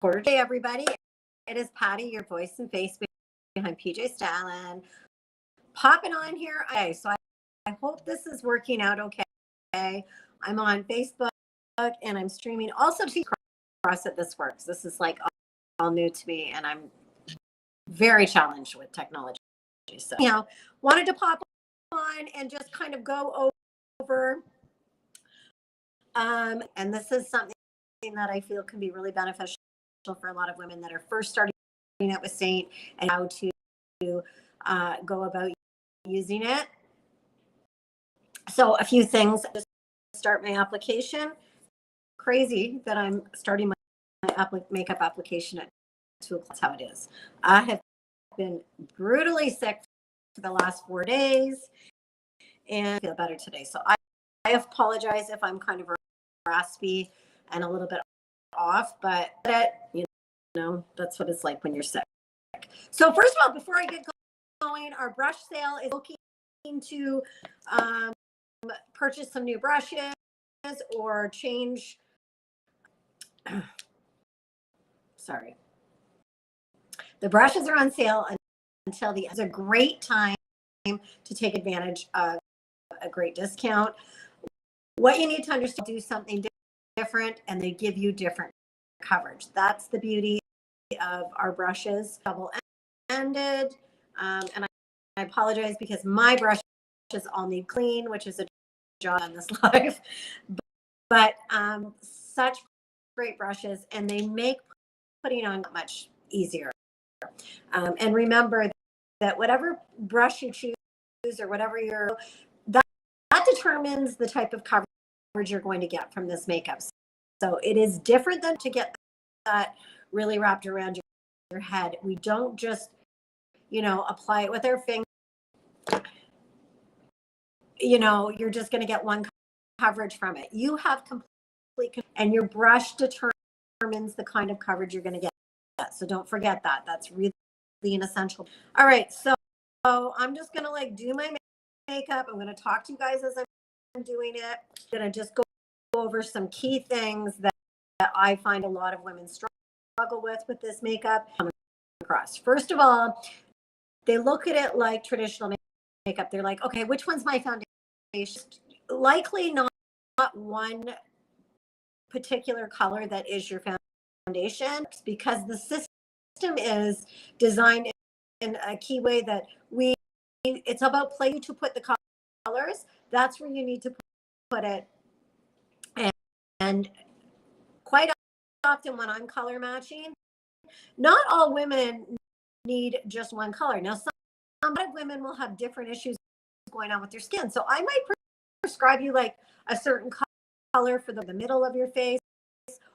Hey everybody, it is Patty, your voice and face behind PJ Stalin, popping on here. Okay, so I hope this is working out okay. I'm on Facebook and I'm streaming also to cross that this works. This is like all new to me and I'm very challenged with technology. So, wanted to pop on and just kind of go over, and this is something that I feel can be really beneficial for a lot of women that are first starting out with SEINT and how to go about using it. So a few things to start my application. Crazy that I'm starting my makeup application at 2 o'clock. That's how it is. I have been brutally sick for the last 4 days and I feel better today. So I apologize if I'm kind of raspy and a little bit off, but that's what it's like when you're sick. So first of all, before I get going, our brush sale is looking to purchase some new brushes or change. Sorry. The brushes are on sale until it's a great time to take advantage of a great discount. What you need to understand, do something different and they give you different coverage. That's the beauty of our brushes, double-ended. And I apologize because my brushes all need clean, which is a job on this live. But such great brushes, and they make putting on much easier. And remember that whatever brush you choose or whatever that determines the type of coverage you're going to get from this makeup. So it is different than to get that really wrapped around your head. We don't just, apply it with our finger. You're just going to get one coverage from it. You have complete, and your brush determines the kind of coverage you're going to get. So don't forget that. That's really an essential. All right. So I'm just going to do my makeup. I'm going to talk to you guys as I'm doing it. I'm going to just go over some key things that I find a lot of women struggle with this makeup across. First of all, they look at it like traditional makeup. They're like, okay, which one's my foundation? Likely not one particular color that is your foundation, because the system is designed in a key way that it's about playing to put the colors. That's where you need to put it. And quite often when I'm color matching, not all women need just one color. Now, some women will have different issues going on with their skin. So I might prescribe you like a certain color for the middle of your face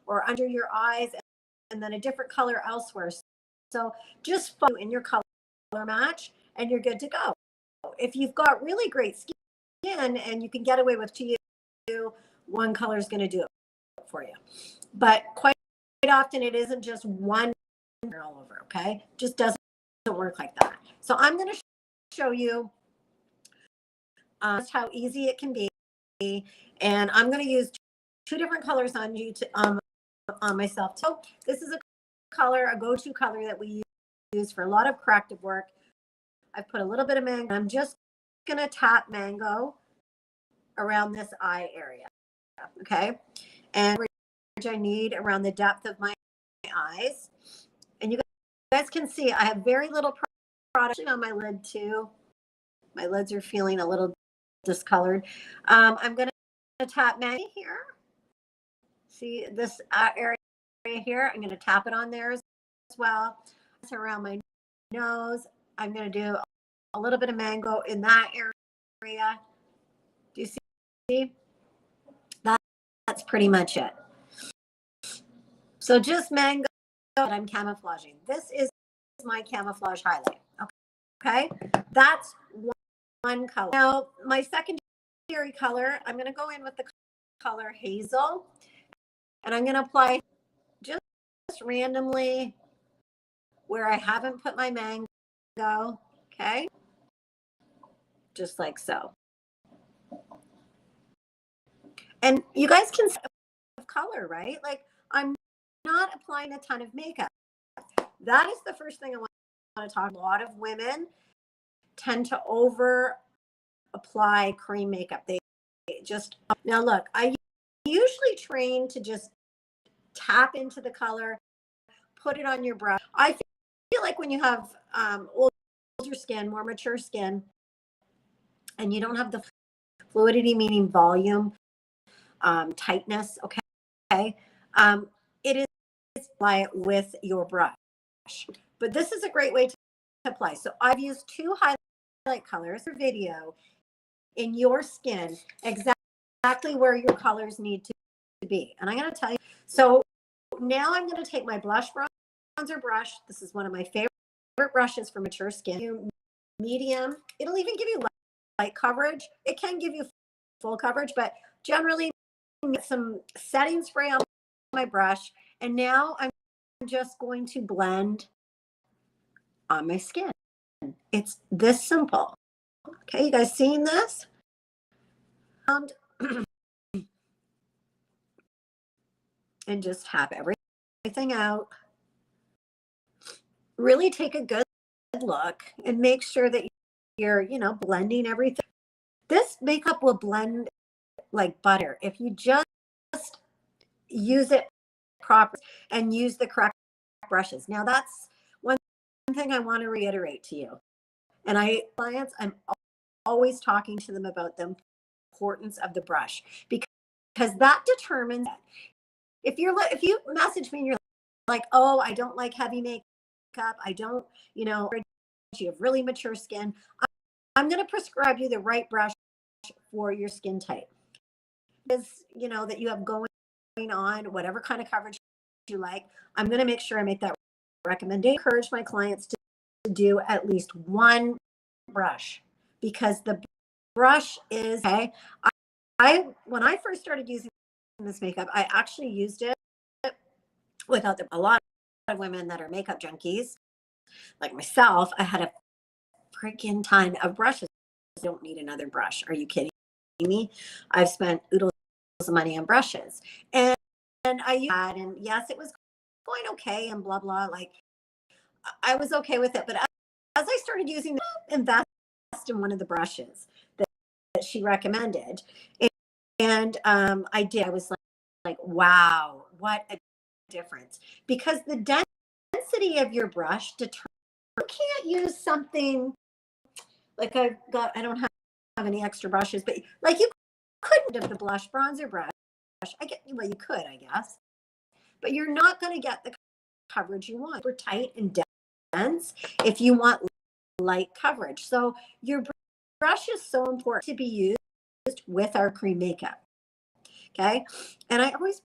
or under your eyes, and then a different color elsewhere. So just follow in your color match and you're good to go. If you've got really great skin and you can get away with two, one color is going to do it for you. But quite often it isn't just one all over, okay? Just doesn't work like that. So I'm going to show you just how easy it can be, and I'm going to use two different colors on you on myself. So this is a go-to color that we use for a lot of corrective work. I've put a little bit of mango. I'm just going to tap mango around this eye area, okay? And I need around the depth of my eyes. And you guys can see I have very little product on my lid too. My lids are feeling a little discolored. I'm going to tap mango here. See this area here? I'm going to tap it on there as well. It's around my nose. I'm going to do a little bit of mango in that area. Do you see? That's pretty much it. So just mango that I'm camouflaging. This is my camouflage highlight. Okay, that's one color. Now my secondary color, I'm going to go in with the color hazel, and I'm going to apply just randomly where I haven't put my mango. Okay, just like so. And you guys can see color, right? Like I'm not applying a ton of makeup. That is the first thing I want to talk. A lot of women tend to over apply cream makeup. They just, now look, I usually train to just tap into the color, put it on your brush. I feel like when you have older skin, more mature skin, and you don't have the fluidity, meaning volume, tightness, okay, it is apply it with your brush. But this is a great way to apply. So I've used 2 highlight colors for video in your skin, exactly where your colors need to be. And I'm going to tell you, so now I'm going to take my blush bronzer brush. This is one of my favorite brushes for mature skin. Medium. It'll even give you light coverage. It can give you full coverage, but generally get some setting spray on my brush. And now I'm just going to blend on my skin. It's this simple. Okay, you guys seeing this? And just have everything out. Really take a good look and make sure that you're, blending everything. This makeup will blend like butter if you just use it properly and use the correct brushes. Now that's one thing I want to reiterate to you. And clients, I'm always talking to them about the importance of the brush because that determines that. If you message me and you're like, oh, I don't like heavy makeup, I don't, you have really mature skin, I'm going to prescribe you the right brush for your skin type. Is, that you have going on, whatever kind of coverage you like, I'm going to make sure I make that recommendation. I encourage my clients to do at least one brush because the brush is, okay. When I first started using this makeup, I actually used it without a lot of women that are makeup junkies like myself. I had a freaking ton of brushes. I don't need another brush. Are you kidding me? I've spent oodles of money on brushes, and I used that, and yes, it was going okay, and blah blah. Like I was okay with it, but as I started using, invest in one of the brushes that she recommended, and I did. I was like, wow, what a difference! Because the density of your brush determines. You can't use something like I don't have any extra brushes, but like you couldn't have the blush bronzer brush. Well, you could, I guess, but you're not going to get the coverage you want. We're tight and dense if you want light coverage. So your brush is so important to be used with our cream makeup. Okay. And I always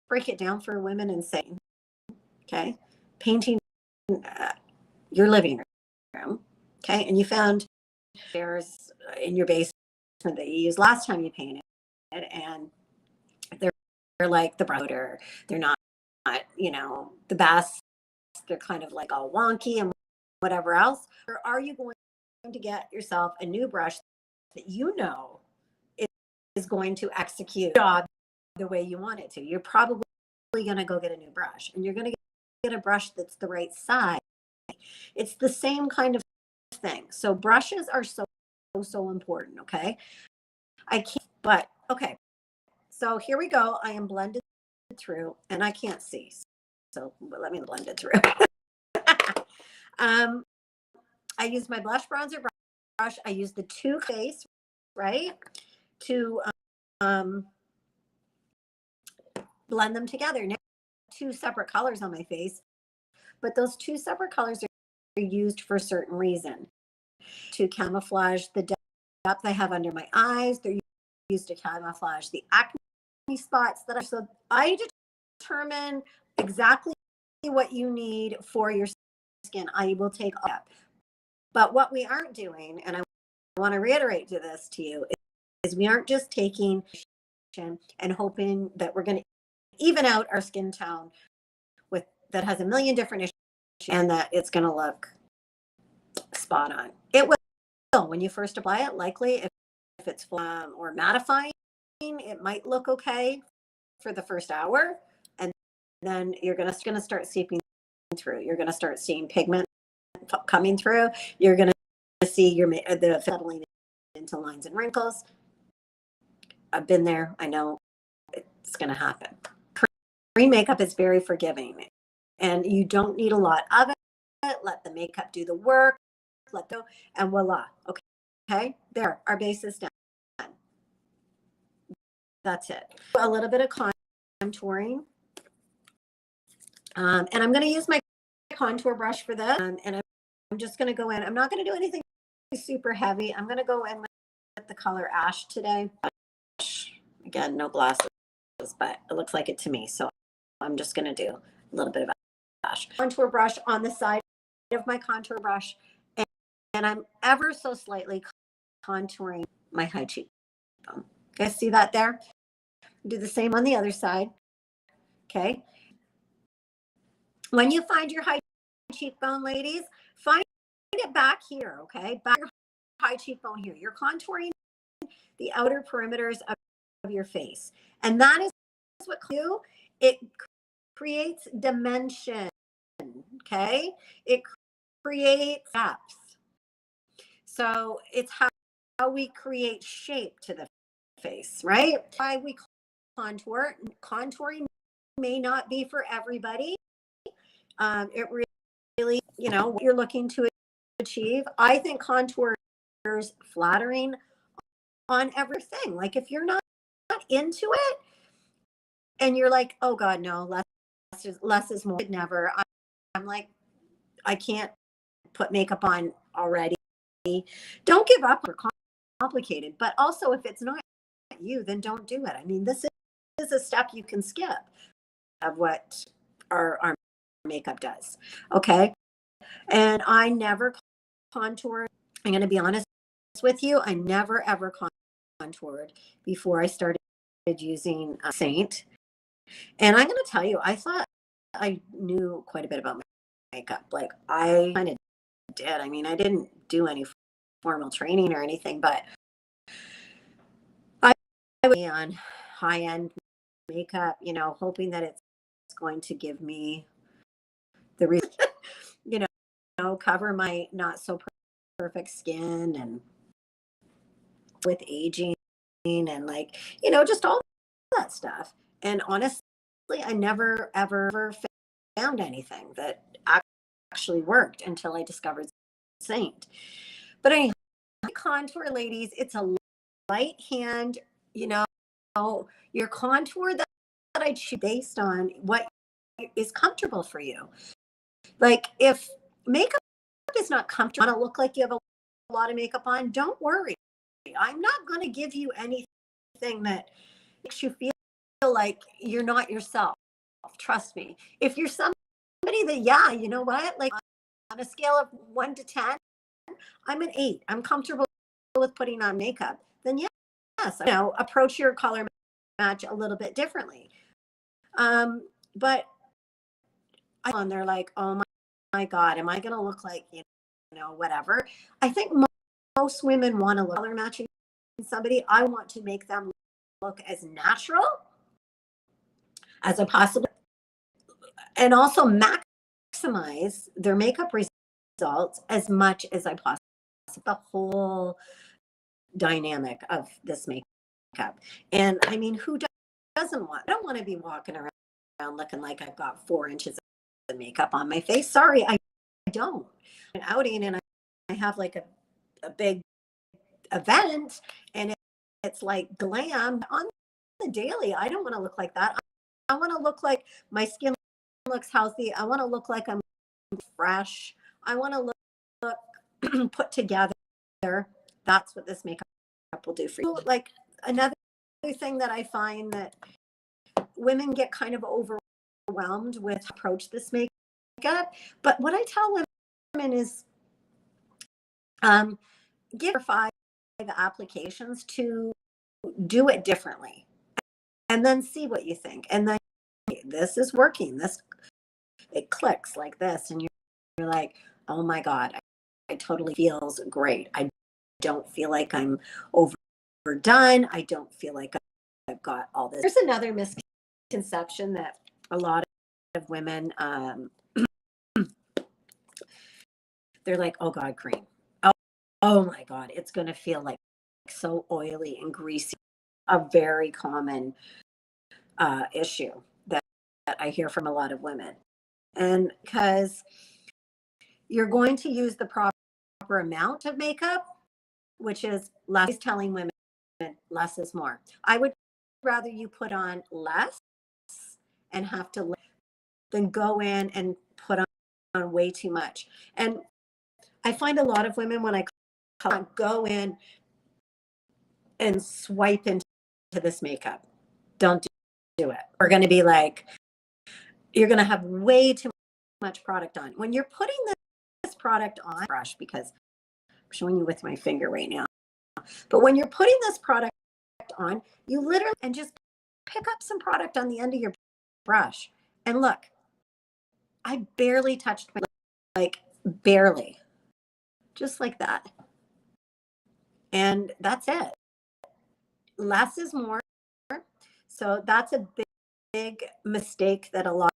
break it down for women and say, okay, painting your living room. Okay. And you found stairs in your basement that you used last time you painted, and they're like the brother. They're not, the best. They're kind of like all wonky and whatever else. Or are you going to get yourself a new brush that is going to execute the job the way you want it to? You're probably going to go get a new brush, and you're going to get a brush that's the right size. It's the same kind of thing. So brushes are so important. Okay. Okay. So here we go. I am blended through and I can't see. So let me blend it through. I use my blush bronzer brush. I use the 2 face, right, to blend them together. Now, 2 separate colors on my face, but those 2 separate colors are used for a certain reason. To camouflage the depth I have under my eyes. They're used to camouflage the acne spots that are. So I determine exactly what you need for your skin. I will take up. But what we aren't doing, and I want to reiterate to you, is we aren't just taking and hoping that we're going to even out our skin tone that has a million different issues and that it's going to look spot on. It will when you first apply it. Likely, if it's or mattifying, it might look okay for the first hour, and then you're going to start seeping through. You're going to start seeing pigment coming through. You're going to see the settling into lines and wrinkles. I've been there. I know it's going to happen. Korean makeup is very forgiving, and you don't need a lot of it. Let the makeup do the work. Let go, and voila. Okay, there, our base is done. That's it. A little bit of contouring, and I'm going to use my contour brush for this, and I'm just going to go in. I'm not going to do anything super heavy. I'm going to go in with the color Ash today. Again, no glasses, but it looks like it to me, so I'm just going to do a little bit of Ash. Contour brush on the side of my contour brush, and I'm ever so slightly contouring my high cheekbone. Guys see that there? Do the same on the other side. Okay. When you find your high cheekbone, ladies, find it back here, okay? Back your high cheekbone here. You're contouring the outer perimeters of your face. And that is what you, it creates dimension, okay? It creates depth. So it's how we create shape to the face, right? Why we contour. Contouring may not be for everybody. It really, what you're looking to achieve. I think contour is flattering on everything. Like if you're not into it and you're like, oh God, no, less is more. Never. I'm like, I can't put makeup on already. Don't give up or complicated, but also if it's not you, then don't do it. I mean, this is a step you can skip of what our makeup does. Okay. And I never contoured. I'm going to be honest with you. I never ever contoured before I started using SEINT. And I'm going to tell you, I thought I knew quite a bit about makeup. Like I kind of did. I mean, I didn't do any formal training or anything, but I was on high-end makeup, hoping that it's going to give me the reason, cover my not so perfect skin and with aging and like, just all that stuff. And honestly, I never ever found anything that actually worked until I discovered SEINT. But anyhow, contour, ladies, it's a light hand, your contour that I choose based on what is comfortable for you. Like if makeup is not comfortable, want to look like you have a lot of makeup on, don't worry. I'm not going to give you anything that makes you feel like you're not yourself. Trust me. If you're somebody that, yeah, you know what, like on a scale of 1 to 10, I'm an 8. I'm comfortable with putting on makeup. Then yes, approach your color match a little bit differently. But on they're like, oh my God, am I going to look like, whatever. I think most women want to look color matching somebody. I want to make them look as natural as I possibly, and also maximize their makeup results as much as I possibly. The whole dynamic of this makeup. And I mean, who doesn't want? I don't want to be walking around looking like I've got 4 inches of makeup on my face. Sorry, I don't. An outing and I have like a big event and it's like glam on the daily. I don't want to look like that. I want to look like my skin looks healthy. I want to look like I'm fresh. I want to look put together. That's what this makeup will do for you. Like another thing that I find that women get kind of overwhelmed with approach this makeup. But what I tell women is give her 5 applications to do it differently and then see what you think. And then this is working. It clicks like this. And you're like, oh my God, I totally feels great. I don't feel like I'm overdone. I don't feel like I've got all this. There's another misconception that a lot of women, they're like, oh God, cream. Oh my God, it's going to feel like so oily and greasy. A very common issue that I hear from a lot of women. And because you're going to use the proper amount of makeup, which is less, telling women less is more. I would rather you put on less and have to than go in and put on way too much. And I find a lot of women, when I go in and swipe into this makeup, don't do it. We're going to be like, you're going to have way too much product on. When you're putting this product on brush, because I'm showing you with my finger right now, but when you're putting this product on, you literally, and just pick up some product on the end of your brush. And look, I barely touched my, like barely, just like that. And that's it. Less is more. So that's a big mistake that a lot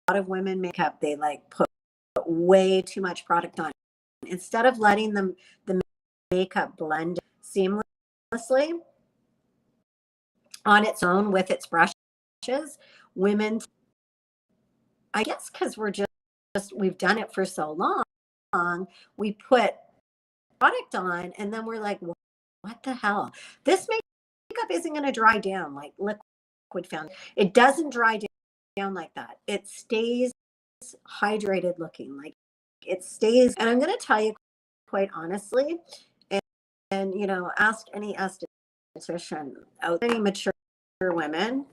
of women make up. They like put way too much product on. Instead of letting the makeup blend seamlessly on its own with its brushes, women, I guess because we've done it for so long, we put product on and then we're like, what the hell? This makeup isn't going to dry down like liquid foundation. It doesn't dry down like that. It stays hydrated looking, like it stays. And I'm going to tell you quite honestly, and you know, ask any esthetician out there, any mature women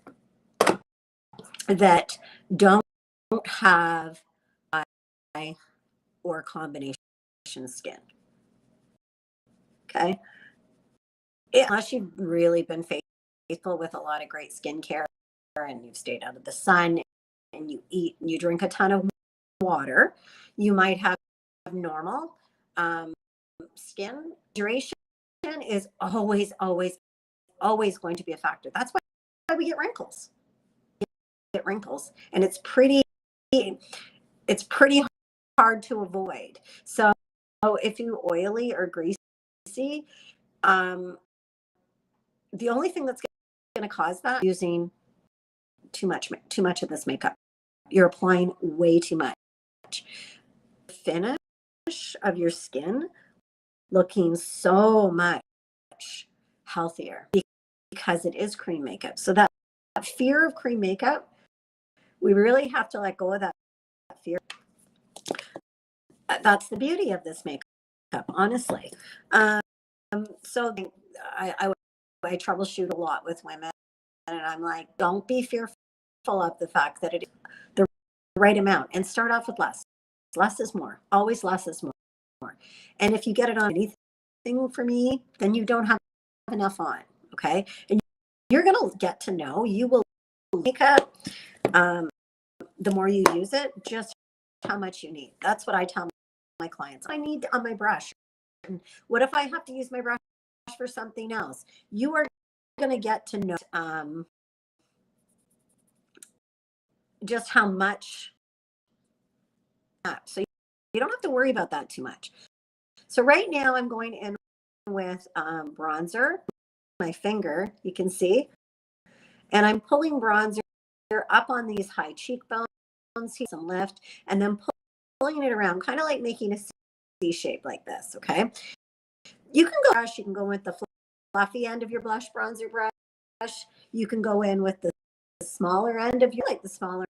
that don't have dry or combination skin. Okay. Unless you've really been faithful with a lot of great skincare and you've stayed out of the sun and you eat and you drink a ton of water, you might have normal skin. Hydration is always going to be a factor. That's why we get wrinkles. And it's pretty hard to avoid. So if you're oily or greasy, the only thing that's going to cause that is using too much of this makeup. You're applying way too much. Finish of your skin looking so much healthier because it is cream makeup. So that fear of cream makeup, we really have to let go of that fear. That's the beauty of this makeup, honestly. So I troubleshoot a lot with women, and I'm like, don't be fearful of the fact that it is the right amount, and start off with less. Less is more. Always less is more. And if you get it on anything for me, then you don't have enough on. Okay. And you're going to get to know, you will make up the more you use it, just how much you need. That's what I tell my clients. I need on my brush. What if I have to use my brush for something else? You are going to get to know just how much. So you don't have to worry about that too much. So right now I'm going in with bronzer, my finger, you can see, and I'm pulling bronzer up on these high cheekbones, some lift, and then pulling it around, kind of like making a C shape like this. Okay. You can go with the fluffy end of your blush bronzer brush. You can go in with the smaller end of your, like the smaller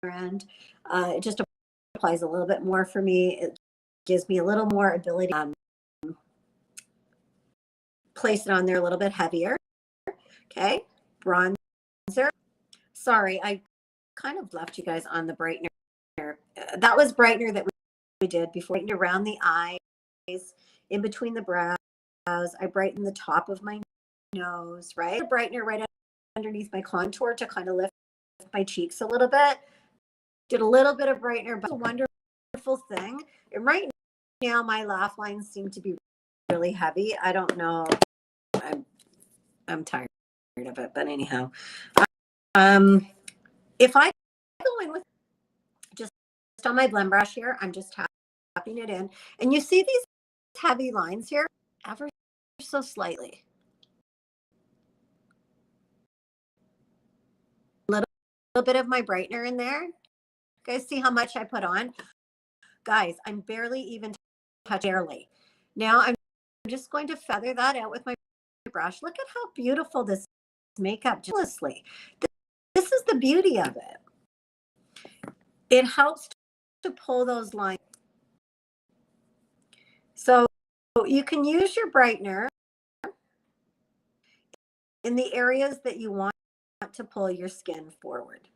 end. It just applies a little bit more for me. It gives me a little more ability place it on there a little bit heavier. Okay. Bronzer. Sorry, I kind of left you guys on the brightener. That was brightener that we did before. Around the eyes, in between the brows. I brighten the top of my nose, right? A brightener right underneath my contour to kind of lift my cheeks a little bit. Did a little bit of brightener, but it's a wonderful thing. And right now, my laugh lines seem to be really heavy. I don't know. I'm tired of it, but anyhow, if I go in with on my blend brush here. I'm just tapping it in. And you see these heavy lines here? Ever so slightly. A little bit of my brightener in there. You guys see how much I put on? Guys, I'm barely even touching, barely. Now I'm just going to feather that out with my brush. Look at how beautiful this makeup jealously. This is the beauty of it. It helps to pull those lines. So you can use your brightener in the areas that you want to pull your skin forward.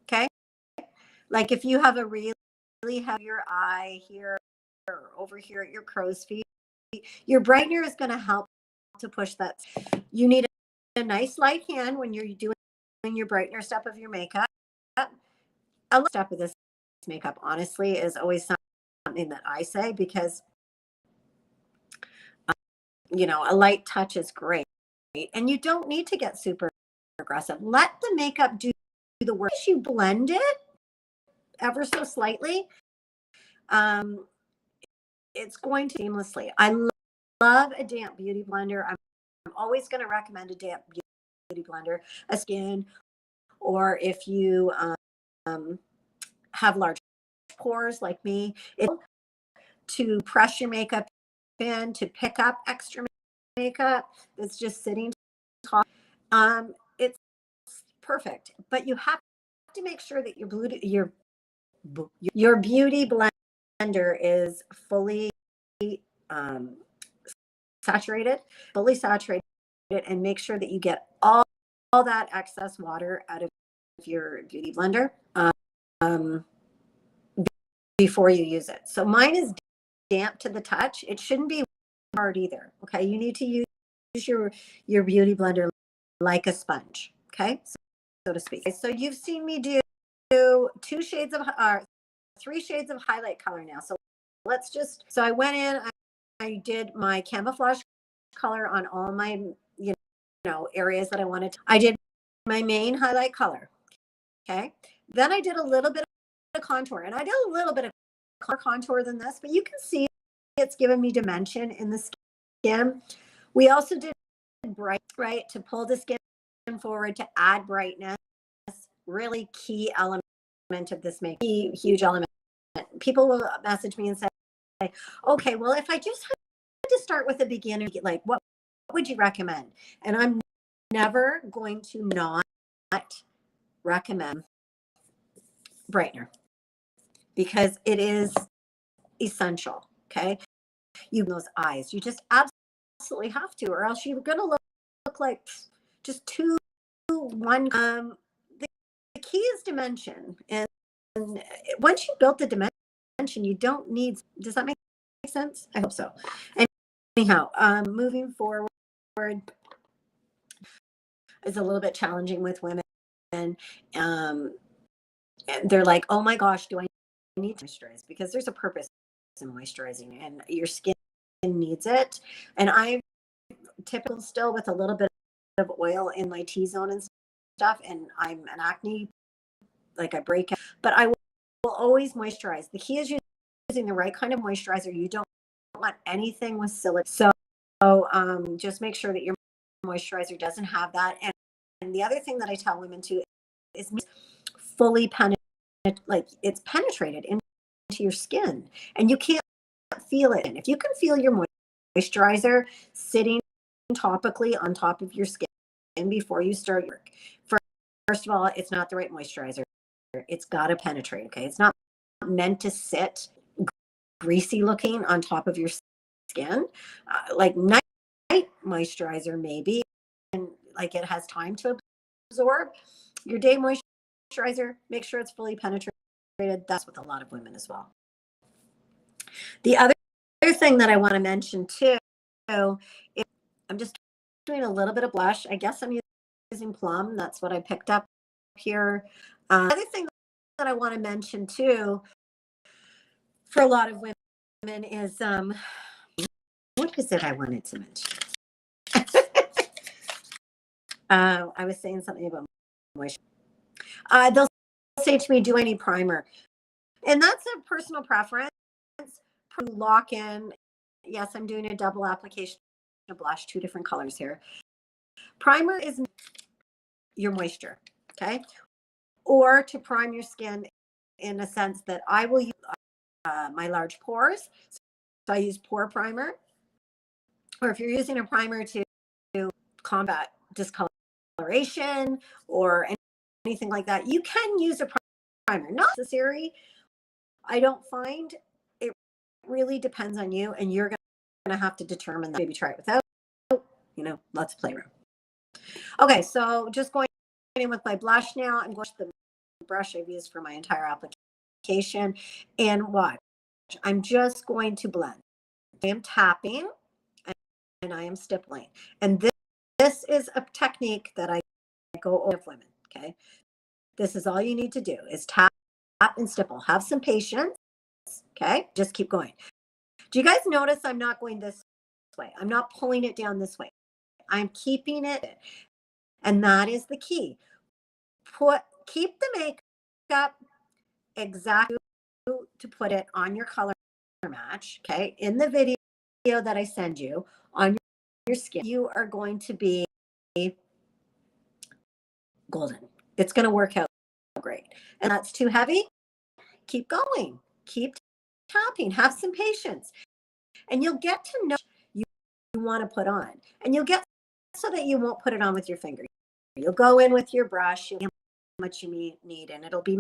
Okay? Like if you have a really heavy eye here or over here at your crow's feet, your brightener is going to help to push that. You need a nice light hand when you're doing your brightener step of your makeup. A step of this makeup, honestly, is always something that I say because, you know, a light touch is great. And you don't need to get super aggressive. Let the makeup do the work. As you blend it ever so slightly, it's going to seamlessly. I love a damp beauty blender. I'm always going to recommend a damp beauty blender, a skin, or if you have large pores like me, to press your makeup in, to pick up extra makeup that's just sitting top. It's perfect, but you have to make sure that your beauty blender is fully saturated, and make sure that you get all that excess water out of your beauty blender before you use it. So mine is damp to the touch. It shouldn't be hard either. Okay, you need to use your beauty blender like a sponge. Okay, so to speak. So you've seen me do 3 shades of highlight color now. So so I went in, I did my camouflage color on all my areas that I wanted. I did my main highlight color. Okay, then I did a little bit of contour, and I did a little bit of contour than this, but you can see it's given me dimension in the skin. We also did bright, right, to pull the skin forward, to add brightness. Really key element of this makeup, huge element. People will message me and say, okay, well, if I just had to start with a beginner, like what would you recommend? And I'm never going to not recommend brightener because it is essential. Okay, you those eyes, you just absolutely have to, or else you're gonna look like just one. The key is dimension, and once you built the dimension, you don't need. Does that make sense? I hope so. And anyhow, moving forward is a little bit challenging with women, and they're like, oh my gosh, do I need to moisturize? Because there's a purpose in moisturizing, and your skin needs it. And I'm typical still with a little bit of oil in my T-zone and stuff, and I'm an acne, like I break out, but I will always moisturize. The key is using the right kind of moisturizer. You don't want anything with silicone. So just make sure that your moisturizer doesn't have that. And the other thing that I tell women too is fully like it's penetrated into your skin, and you can't feel it. And if you can feel your moisturizer sitting topically on top of your skin before you start your work, first of all, it's not the right moisturizer. It's got to penetrate. Okay, it's not meant to sit greasy looking on top of your skin. Like night moisturizer maybe, and like it has time to absorb. Your day moisturizer, make sure it's fully penetrated. That's with a lot of women as well. The other thing that I want to mention too is I'm just doing a little bit of blush. I guess I'm using Plum. That's what I picked up here. Other thing that I want to mention too for a lot of women is what is it I wanted to mention? I was saying something about moisture. They'll say to me, do I need primer? And that's a personal preference. Lock in. Yes, I'm doing a double application of blush, 2 different colors here. Primer is your moisture, okay? Or to prime your skin in a sense that I will use my large pores. So I use pore primer. Or if you're using a primer to combat discoloration or anything like that, you can use a primer. Not necessary. I don't find. It really depends on you, and you're going to have to determine that. Maybe try it without, lots of playroom. Okay, so just going in with my blush now. I'm going to the brush I've used for my entire application, and watch. I'm just going to blend. I am tapping and I am stippling. And this is a technique that I go over with women, okay? This is all you need to do is tap and stipple. Have some patience, okay? Just keep going. Do you guys notice I'm not going this way? I'm not pulling it down this way. I'm keeping it, and that is the key. Keep the makeup exactly to put it on your color match, okay? In the video that I send you on your skin, you are going to be golden. It's going to work out great. And that's too heavy. Keep going. Keep tapping. Have some patience. And you'll get to know you want to put on. And you'll get so that you won't put it on with your finger. You'll go in with your brush. You'll know how much you need, and it'll be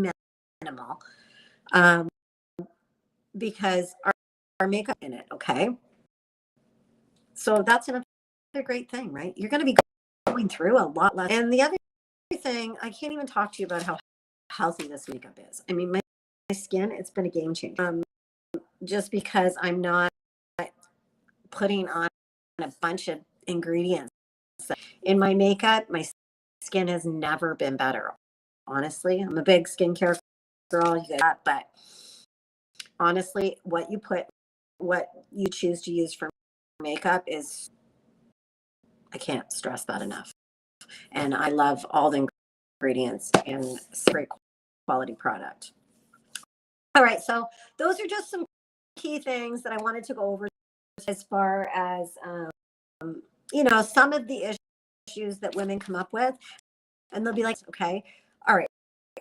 minimal. Because our makeup in it, okay? So that's another great thing, right? You're going to be going through a lot less. And the other thing, I can't even talk to you about how healthy this makeup is. I mean, my skin, it's been a game changer. Just because I'm not putting on a bunch of ingredients in my makeup, my skin has never been better. Honestly, I'm a big skincare girl, you get that, but honestly, what you choose to use for makeup is, I can't stress that enough. And I love all the ingredients and it's a great quality product. All right, so those are just some key things that I wanted to go over as far as, some of the issues that women come up with. And they'll be like, okay, all right,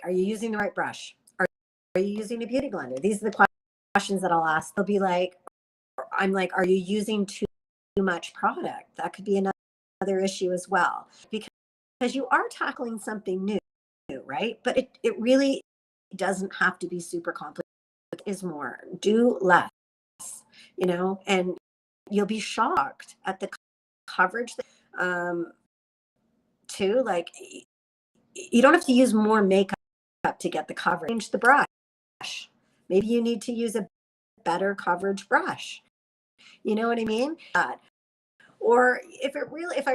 are you using the right brush? Are you using a beauty blender? These are the questions that I'll ask. They'll be like, I'm like, are you using too much product? That could be another issue as well. Because you are tackling something new, right? But it really doesn't have to be super complicated. Is more. Do less, and you'll be shocked at the coverage. Too, like, you don't have to use more makeup to get the coverage. Change the brush. Maybe you need to use a better coverage brush. You know what I mean? Or if I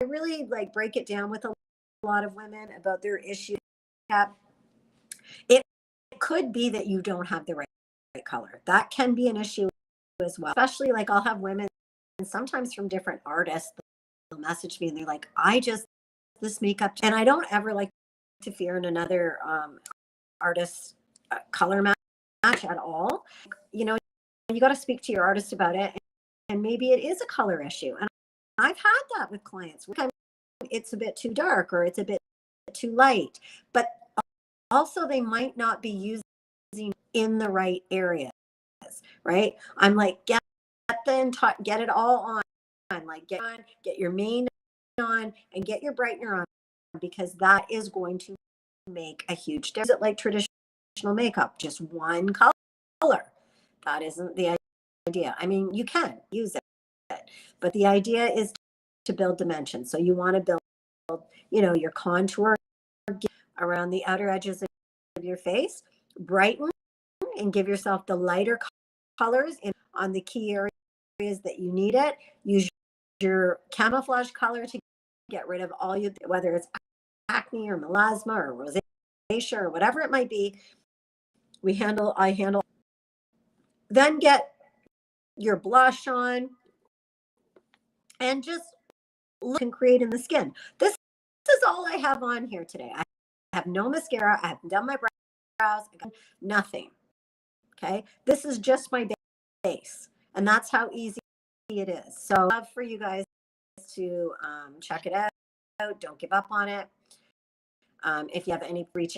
really like break it down with a lot of women about their issues, it could be that you don't have the right color. That can be an issue as well. Especially like I'll have women, and sometimes from different artists, they'll message me and they're like, this makeup, and I don't ever like to fear in another artist's color match at all. You got to speak to your artist about it, and maybe it is a color issue. And I've had that with clients. It's a bit too dark or it's a bit too light, but also they might not be using in the right areas, right? I'm like, get it all on. Like, get your main on and get your brightener on, because that is going to make a huge difference. Is it like traditional makeup, just one color? That isn't the idea. I mean, you can use it, but the idea is to build dimension. So you want to build, your contour around the outer edges of your face, brighten and give yourself the lighter colors on the key areas that you need it. Use your camouflage color to get rid of whether it's acne or melasma or rosacea or whatever it might be. I handle. Then get your blush on and just look and create in the skin. This is all I have on here today. I have no mascara. I haven't done my brows. I got nothing. Okay. This is just my base. And that's how easy it is. So I'd love for you guys to check it out. Don't give up on it. If you have any, reach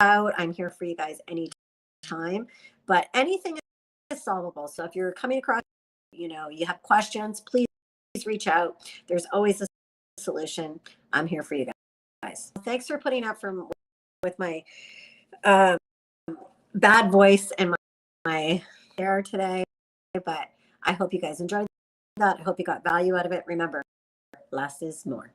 out. I'm here for you guys anytime. But anything is solvable. So if you're coming across, you have questions, please reach out. There's always a solution. I'm here for you guys. Thanks for putting up with my bad voice and my hair today. But I hope you guys enjoyed that. I hope you got value out of it. Remember, less is more.